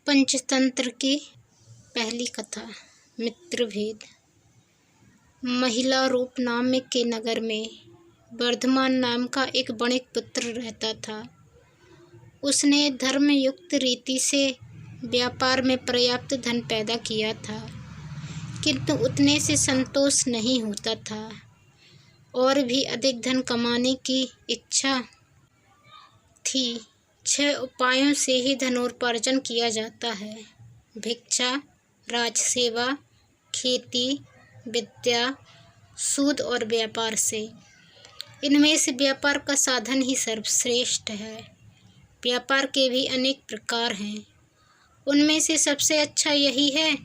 पंचतंत्र की पहली कथा। मित्रभेद। महिला रूप नाम के नगर में वर्धमान नाम का एक वणिक पुत्र रहता था। उसने धर्मयुक्त रीति से व्यापार में पर्याप्त धन पैदा किया था, किंतु उतने से संतोष नहीं होता था और भी अधिक धन कमाने की इच्छा थी। 6 उपायों से ही धनोपार्जन किया जाता है: भिक्षा, राजसेवा, खेती, विद्या, सूद और व्यापार से। इनमें से व्यापार का साधन ही सर्वश्रेष्ठ है। व्यापार के भी अनेक प्रकार हैं। उनमें से सबसे अच्छा यही है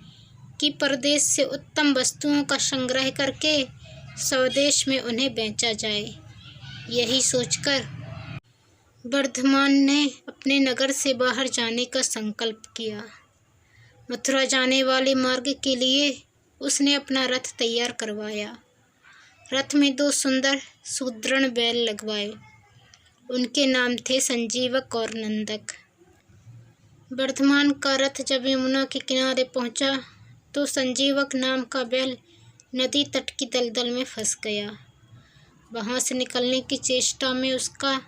कि परदेश से उत्तम वस्तुओं का संग्रह करके स्वदेश में उन्हें बेचा जाए। यही सोचकर वर्धमान ने अपने नगर से बाहर जाने का संकल्प किया। मथुरा जाने वाले मार्ग के लिए उसने अपना रथ तैयार करवाया। रथ में 2 सुंदर सुदृढ़ बैल लगवाए। उनके नाम थे संजीवक और नंदक। वर्धमान का रथ जब यमुना के किनारे पहुंचा तो संजीवक नाम का बैल नदी तट की दलदल में फंस गया। वहां से निकलने की चेष्टा में उसका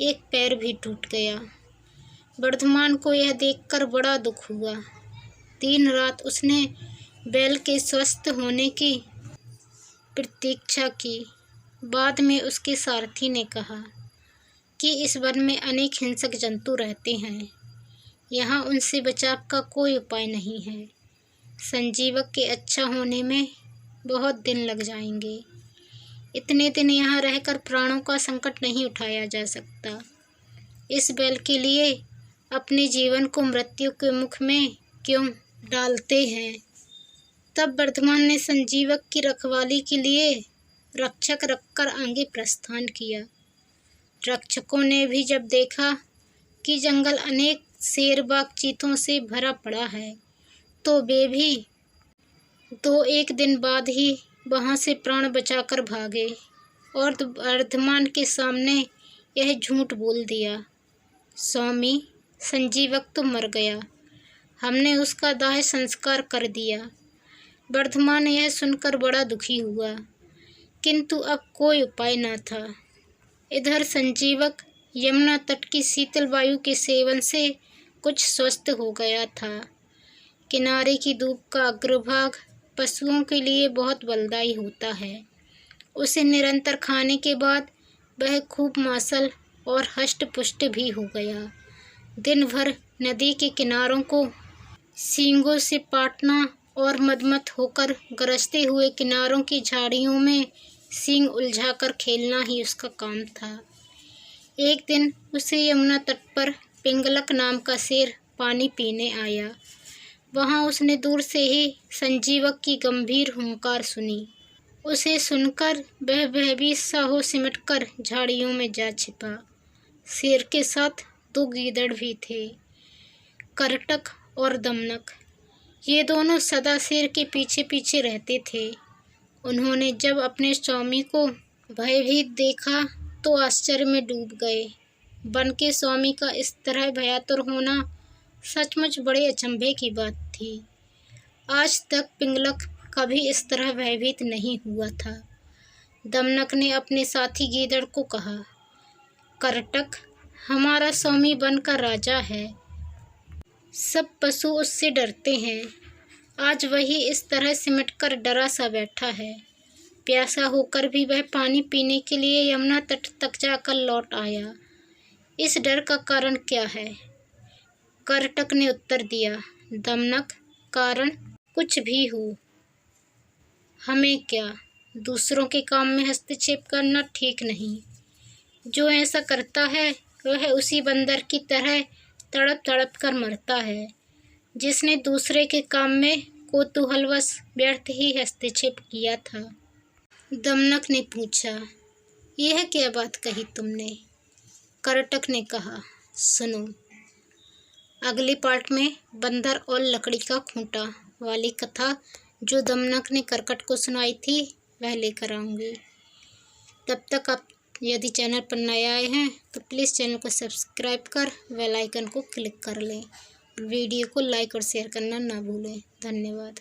एक पैर भी टूट गया। वर्धमान को यह देखकर बड़ा दुख हुआ। दिन रात उसने बैल के स्वस्थ होने की प्रतीक्षा की। बाद में उसके सारथी ने कहा कि इस वन में अनेक हिंसक जंतु रहते हैं, यहाँ उनसे बचाव का कोई उपाय नहीं है। संजीवक के अच्छा होने में बहुत दिन लग जाएंगे। इतने दिन यहाँ रहकर प्राणों का संकट नहीं उठाया जा सकता। इस बैल के लिए अपने जीवन को मृत्यु के मुख में क्यों डालते हैं। तब वर्धमान ने संजीवक की रखवाली के लिए रक्षक रखकर आगे प्रस्थान किया। रक्षकों ने भी जब देखा कि जंगल अनेक शेर बाघ चीतों से भरा पड़ा है तो वे भी 2-1 दिन बाद ही वहां से प्राण बचाकर भागे और वर्धमान के सामने यह झूठ बोल दिया, स्वामी, संजीवक तो मर गया, हमने उसका दाह संस्कार कर दिया। वर्धमान यह सुनकर बड़ा दुखी हुआ, किंतु अब कोई उपाय न था। इधर संजीवक यमुना तट की शीतल वायु के सेवन से कुछ स्वस्थ हो गया था। किनारे की धूप का अग्रभाग पशुओं के लिए बहुत बलदायी होता है। उसे निरंतर खाने के बाद वह खूब मांसल और हष्ट पुष्ट भी हो गया। दिन भर नदी के किनारों को सींगों से पाटना और मदमत होकर गरजते हुए किनारों की झाड़ियों में सींग उलझाकर खेलना ही उसका काम था। एक दिन उसे यमुना तट पर पिंगलक नाम का शेर पानी पीने आया। वहां उसने दूर से ही संजीवक की गंभीर हुंकार सुनी। उसे सुनकर वह भयभीत सा हो सिमटकर झाड़ियों में जा छिपा। शेर के साथ 2 गीदड़ भी थे, करटक और दमनक। ये दोनों सदा शेर के पीछे पीछे रहते थे। उन्होंने जब अपने स्वामी को भयभीत देखा तो आश्चर्य में डूब गए। वन के स्वामी का इस तरह भयातुर होना सचमुच बड़े अचंभे की बात थी। आज तक पिंगलक कभी इस तरह भयभीत नहीं हुआ था। दमनक ने अपने साथी गीदड़ को कहा, करटक, हमारा स्वामी वन का राजा है, सब पशु उससे डरते हैं। आज वही इस तरह सिमटकर डरा सा बैठा है। प्यासा होकर भी वह पानी पीने के लिए यमुना तट तक जाकर लौट आया। इस डर का कारण क्या है? करटक ने उत्तर दिया, दमनक, कारण कुछ भी हो, हमें क्या, दूसरों के काम में हस्तक्षेप करना ठीक नहीं। जो ऐसा करता है वह उसी बंदर की तरह तड़प तड़प कर मरता है जिसने दूसरे के काम में कौतूहलवश व्यर्थ ही हस्तक्षेप किया था। दमनक ने पूछा, यह क्या बात कही तुमने? करटक ने कहा, सुनो, अगले पार्ट में बंदर और लकड़ी का खूंटा वाली कथा जो दमनक ने करकट को सुनाई थी वह लेकर आऊँगी। तब तक आप यदि चैनल पर नए आए हैं तो प्लीज़ चैनल को सब्सक्राइब कर बेल आइकन को क्लिक कर लें वीडियो को लाइक और शेयर करना ना भूलें। धन्यवाद।